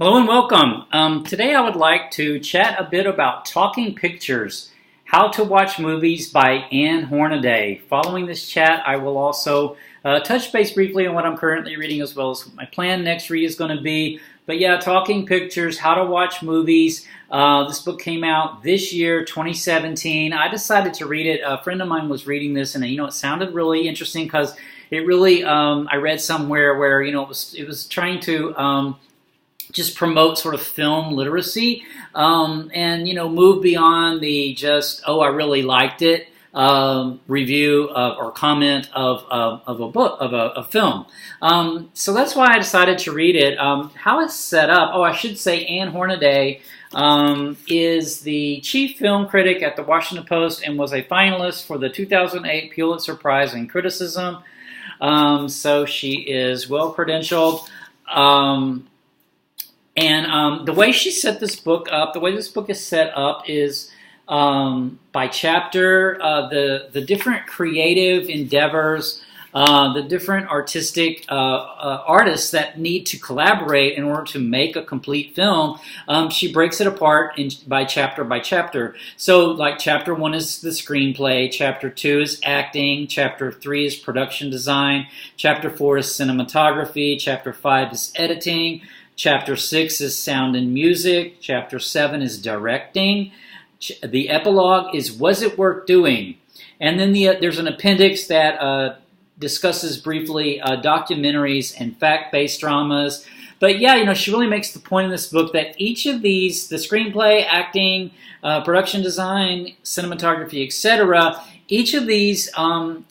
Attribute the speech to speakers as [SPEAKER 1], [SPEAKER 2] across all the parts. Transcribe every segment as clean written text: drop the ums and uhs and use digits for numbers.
[SPEAKER 1] Hello and welcome. Today I would like to chat a bit about Talking Pictures, How to Watch Movies by Anne Hornaday. Following this chat, I will also touch base briefly on what I'm currently reading as well as what my plan next read is going to be. But yeah, Talking Pictures, How to Watch Movies. This book came out this year, 2017. I decided to read it. A friend of mine was reading this and it sounded really interesting because it really, I read somewhere where, it was trying to just promote sort of film literacy, and move beyond the just I really liked it review or comment of a book of a film. So that's why I decided to read it. How it's set up. I should say Anne Hornaday is the chief film critic at the Washington Post and was a finalist for the 2008 Pulitzer Prize in Criticism. So she is well credentialed. And the way she set this book up, the way this book is set up is by chapter, the different creative endeavors, the different artistic artists that need to collaborate in order to make a complete film. She breaks it apart by chapter. So like chapter 1 is the screenplay, chapter 2 is acting, chapter 3 is production design, chapter 4 is cinematography, chapter 5 is editing, Chapter 6 is sound and music. Chapter 7 is directing. The epilogue is Was It Worth Doing? And then there's an appendix that discusses briefly documentaries and fact-based dramas. But yeah, she really makes the point in this book that each of these, the screenplay, acting, production design, cinematography, etc., each of these are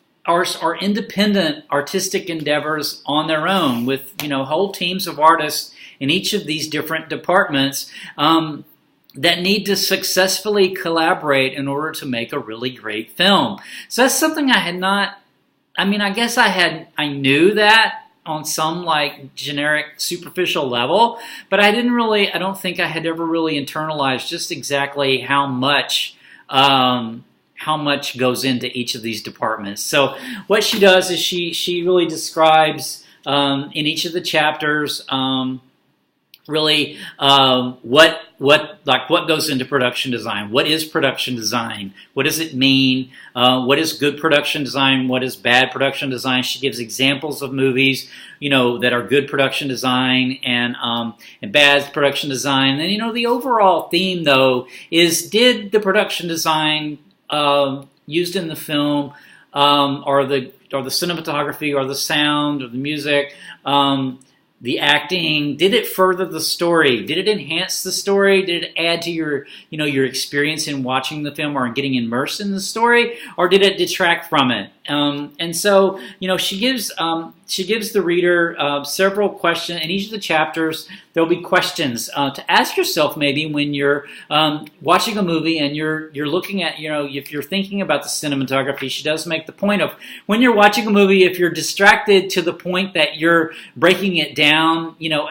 [SPEAKER 1] independent artistic endeavors on their own with, whole teams of artists in each of these different departments that need to successfully collaborate in order to make a really great film. So that's something I had not, I guess I knew that on some like generic superficial level, but I don't think I had ever really internalized just exactly how much goes into each of these departments. So what she does is she really describes in each of the chapters really what goes into production design. What is production design? What does it mean? What is good production design? What is bad production design? She gives examples of movies, that are good production design and bad production design. And the overall theme though is, did the production design used in the film or the cinematography or the sound or the music, the acting, did it further the story? Did it enhance the story? Did it add to your experience in watching the film or in getting immersed in the story? Or did it detract from it? And so, she gives the reader several questions. In each of the chapters, there'll be questions to ask yourself maybe when you're watching a movie and you're looking at, if you're thinking about the cinematography. She does make the point of when you're watching a movie, if you're distracted to the point that you're breaking it down,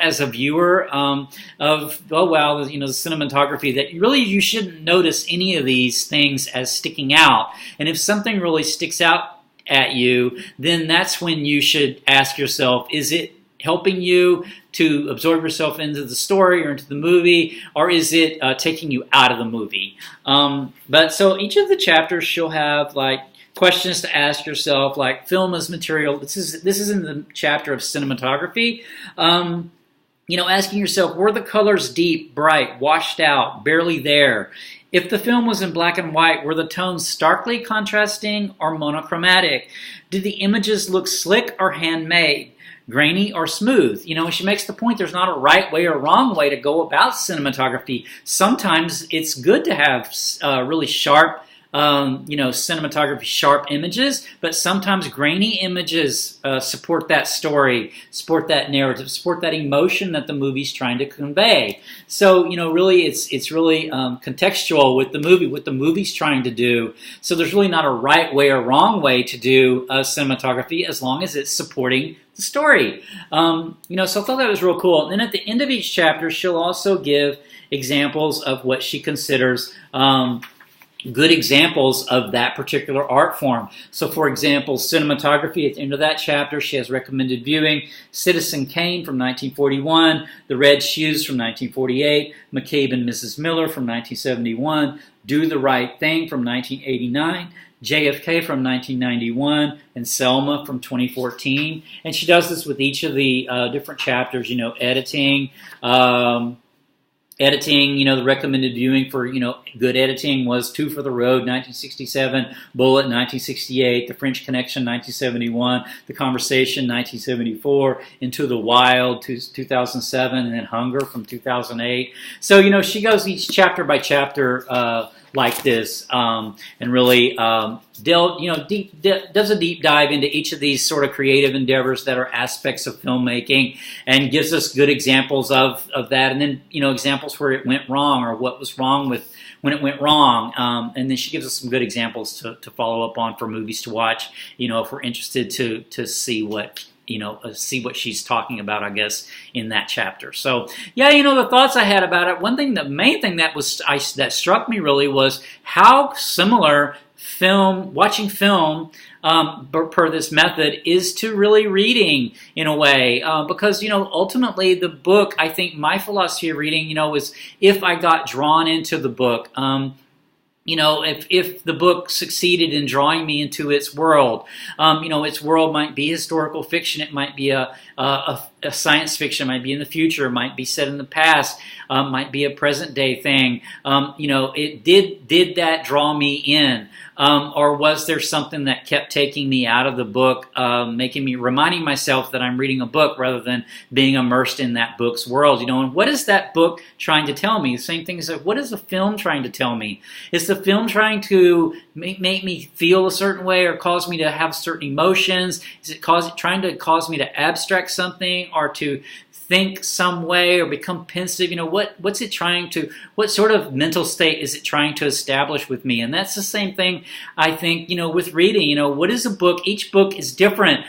[SPEAKER 1] as a viewer of, the cinematography, that you shouldn't notice any of these things as sticking out. And if something really sticks out at you, then that's when you should ask yourself, is it helping you to absorb yourself into the story or into the movie, or is it taking you out of the movie? But so each of the chapters, she'll have like questions to ask yourself, like film as material. This is in the chapter of cinematography. Asking yourself, were the colors deep, bright, washed out, barely there? If the film was in black and white, were the tones starkly contrasting or monochromatic? Did the images look slick or handmade, grainy or smooth? She makes the point there's not a right way or wrong way to go about cinematography. Sometimes it's good to have really sharp, cinematography, sharp images, but sometimes grainy images support that story, support that narrative, support that emotion that the movie's trying to convey. So, really it's really contextual with the movie, what the movie's trying to do. So there's really not a right way or wrong way to do cinematography as long as it's supporting the story. So I thought that was real cool. And then at the end of each chapter, she'll also give examples of what she considers good examples of that particular art form. So, for example, cinematography, at the end of that chapter, she has recommended viewing Citizen Kane from 1941, The Red Shoes from 1948, McCabe and Mrs. Miller from 1971, Do the Right Thing from 1989, JFK from 1991, and Selma from 2014. And she does this with each of the different chapters, editing, the recommended viewing for, good editing was Two for the Road, 1967, Bullet, 1968, The French Connection, 1971, The Conversation, 1974, Into the Wild, 2007, and then Hunger from 2008. So, she goes each chapter by chapter like this, and really does a deep dive into each of these sort of creative endeavors that are aspects of filmmaking, and gives us good examples of that, and then examples where it went wrong or what was wrong with when it went wrong, and then she gives us some good examples to follow up on for movies to watch, if we're interested to see what see what she's talking about, I guess, in that chapter. So, yeah, the thoughts I had about it. The main thing that struck me really was how similar watching film per this method is to really reading in a way, because ultimately the book, I think my philosophy of reading, is if I got drawn into the book. If the book succeeded in drawing me into its world, its world might be historical fiction, it might be a science fiction, it might be in the future, it might be set in the past, might be a present day thing. It did that draw me in, or was there something that kept taking me out of the book, reminding myself that I'm reading a book rather than being immersed in that book's world? And what is that book trying to tell me? The same thing is, what is the film trying to tell me? Is the film trying to make me feel a certain way or cause me to have certain emotions? Is it trying to cause me to abstract something or to think some way or become pensive? What's it trying to, what sort of mental state is it trying to establish with me? And that's the same thing, I think, with reading. What is a book? Each book is different.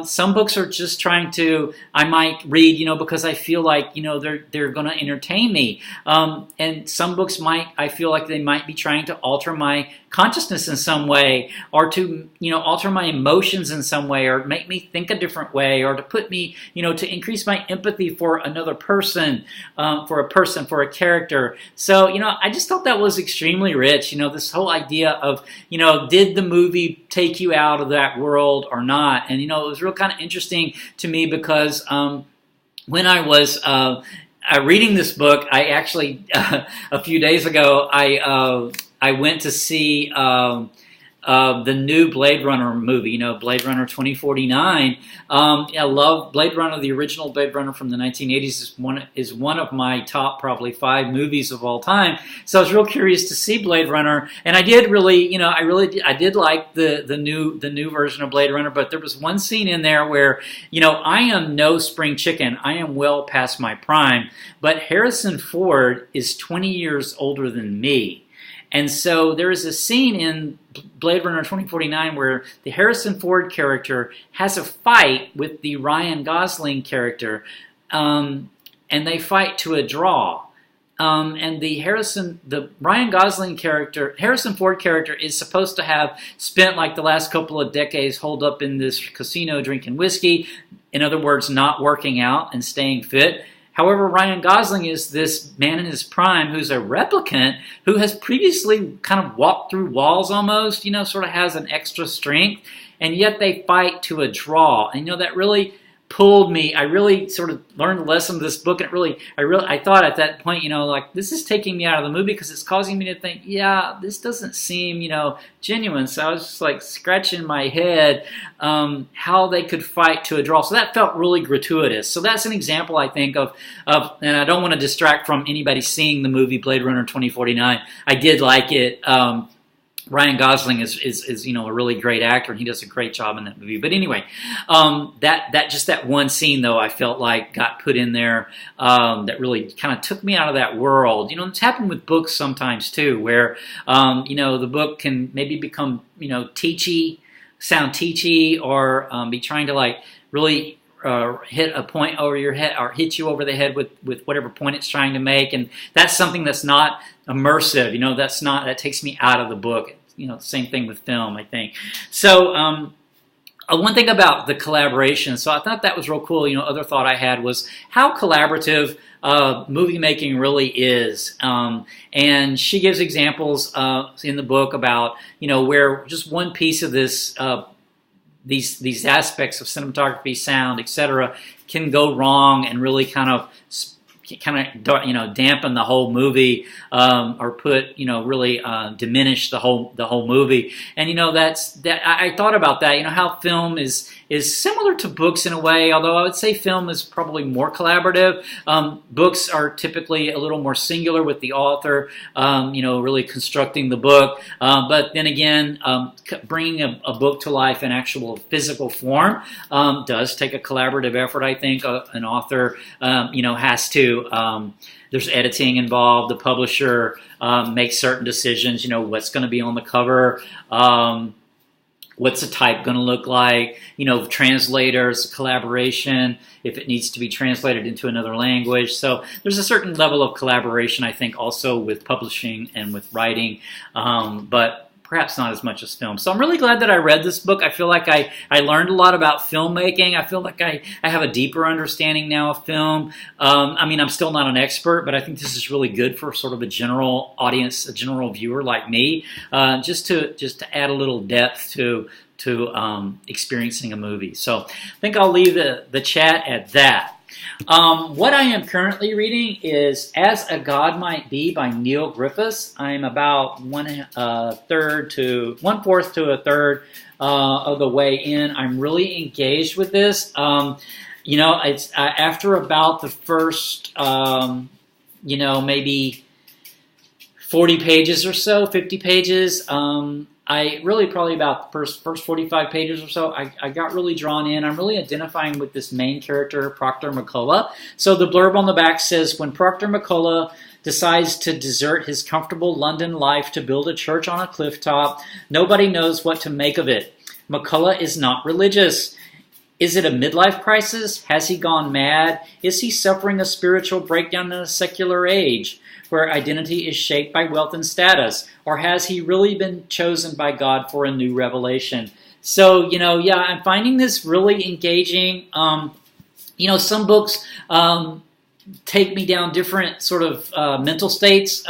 [SPEAKER 1] Some books are just trying to, I might read, because I feel like, they're going to entertain me. And some books I feel like they might be trying to alter my consciousness in some way, or to, alter my emotions in some way, or make me think a different way, or to put me, to increase my empathy for another person, for a character. So, I just thought that was extremely rich, this whole idea of, did the movie take you out of that world or not? And, it was real kind of interesting to me because when I was reading this book, I actually, a few days ago, I went to see the new Blade Runner movie, Blade Runner 2049. I love Blade Runner. The original Blade Runner from the 1980s is one of my top probably 5 movies of all time. So I was real curious to see Blade Runner, and I did really, I did like the new version of Blade Runner. But there was one scene in there where, I am no spring chicken. I am well past my prime, but Harrison Ford is 20 years older than me. And so there is a scene in Blade Runner 2049 where the Harrison Ford character has a fight with the Ryan Gosling character, and they fight to a draw. And the Ryan Gosling character, Harrison Ford character, is supposed to have spent like the last couple of decades holed up in this casino drinking whiskey. In other words, not working out and staying fit. However, Ryan Gosling is this man in his prime who's a replicant who has previously kind of walked through walls almost, sort of has an extra strength, and yet they fight to a draw. And, that really pulled me. I really sort of learned the lesson of this book, and I thought at that point, like, this is taking me out of the movie because it's causing me to think, yeah, this doesn't seem, genuine. So I was just like scratching my head how they could fight to a draw. So that felt really gratuitous. So that's an example, I think, of and I don't want to distract from anybody seeing the movie Blade Runner 2049. I did like it. Ryan Gosling is a really great actor, and he does a great job in that movie. But anyway, that one scene though, I felt like got put in there that really kind of took me out of that world. It's happened with books sometimes too, where the book can maybe become sound teachy, or be trying to like really hit a point over your head or hit you over the head with whatever point it's trying to make, and that's something that's not immersive. That takes me out of the book. Same thing with film, I think. So one thing about the collaboration, so I thought that was real cool. Other thought I had was how collaborative movie making really is. And she gives examples in the book about, where just one piece of this, these aspects of cinematography, sound, etc., can go wrong and really kind of dampen the whole movie, or put really diminish the whole movie. And I thought about that. How film is similar to books in a way, although I would say film is probably more collaborative. Books are typically a little more singular with the author, really constructing the book. But then again, bringing a book to life in actual physical form does take a collaborative effort. I think an author, has to. There's editing involved. The publisher makes certain decisions. What's going to be on the cover. What's the type going to look like? Translators, collaboration, if it needs to be translated into another language. So there's a certain level of collaboration, I think, also with publishing and with writing, but perhaps not as much as film. So I'm really glad that I read this book. I feel like I learned a lot about filmmaking. I feel like I have a deeper understanding now of film. I'm still not an expert, but I think this is really good for sort of a general audience, a general viewer like me, just to add a little depth to experiencing a movie. So I think I'll leave the chat at that. What I am currently reading is As a God Might Be by Neil Griffiths. I'm about one-fourth to a third of the way in. I'm really engaged with this. It's after about the first, maybe 40 pages or so, 50 pages. I really probably about the first 45 pages or so, I got really drawn in. I'm really identifying with this main character, Proctor McCullough. So the blurb on the back says, when Proctor McCullough decides to desert his comfortable London life to build a church on a cliff top, nobody knows what to make of it. McCullough is not religious. Is it a midlife crisis? Has he gone mad? Is he suffering a spiritual breakdown in a secular age where identity is shaped by wealth and status? Or has he really been chosen by God for a new revelation? So, I'm finding this really engaging. Some books take me down different sort of mental states,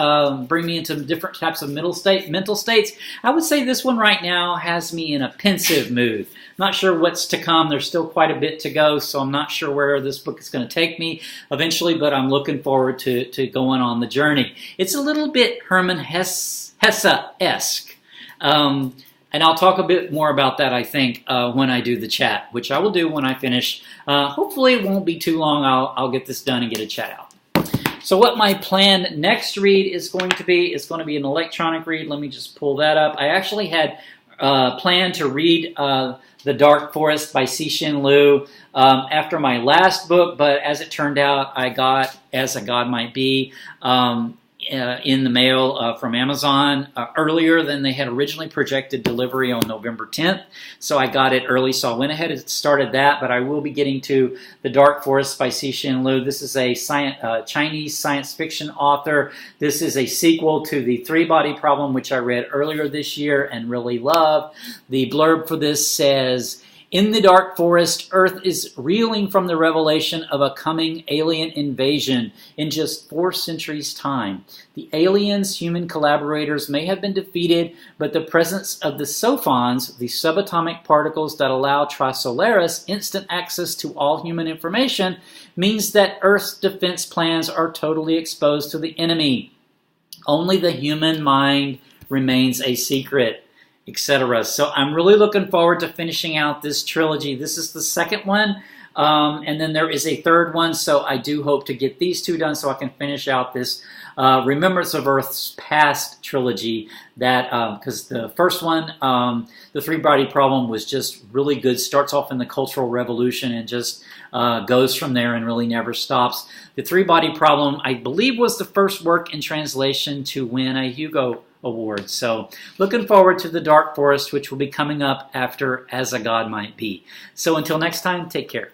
[SPEAKER 1] bring me into different types of mental states. I would say this one right now has me in a pensive mood. Not sure what's to come. There's still quite a bit to go, so I'm not sure where this book is going to take me eventually, but I'm looking forward to going on the journey. It's a little bit Hermann Hesse-esque. And I'll talk a bit more about that, I think, when I do the chat, which I will do when I finish. Hopefully it won't be too long. I'll get this done and get a chat out. So what my planned next read is going to be an electronic read. Let me just pull that up. I actually had planned to read The Dark Forest by Cixin Liu after my last book, but as it turned out, I got As a God Might Be in the mail from Amazon earlier than they had originally projected delivery on November 10th. So I got it early, so I went ahead and started that, but I will be getting to The Dark Forest by Cixin Liu. This is a Chinese science fiction author. This is a sequel to The Three-Body Problem, which I read earlier this year and really loved. The blurb for this says, in the dark forest, Earth is reeling from the revelation of a coming alien invasion in just 4 centuries' time. The aliens, human collaborators, may have been defeated, but the presence of the sophons, the subatomic particles that allow Trisolaris instant access to all human information, means that Earth's defense plans are totally exposed to the enemy. Only the human mind remains a secret, etc. So I'm really looking forward to finishing out this trilogy. This is the second one, and then there is a third one, so I do hope to get these 2 done so I can finish out this Remembrance of Earth's Past trilogy, that because the first one, The Three-Body Problem, was just really good. Starts off in the Cultural Revolution and just goes from there and really never stops. The Three-Body Problem, I believe, was the first work in translation to win a Hugo Award. So looking forward to The Dark Forest, which will be coming up after As a God Might Be. So until next time, take care.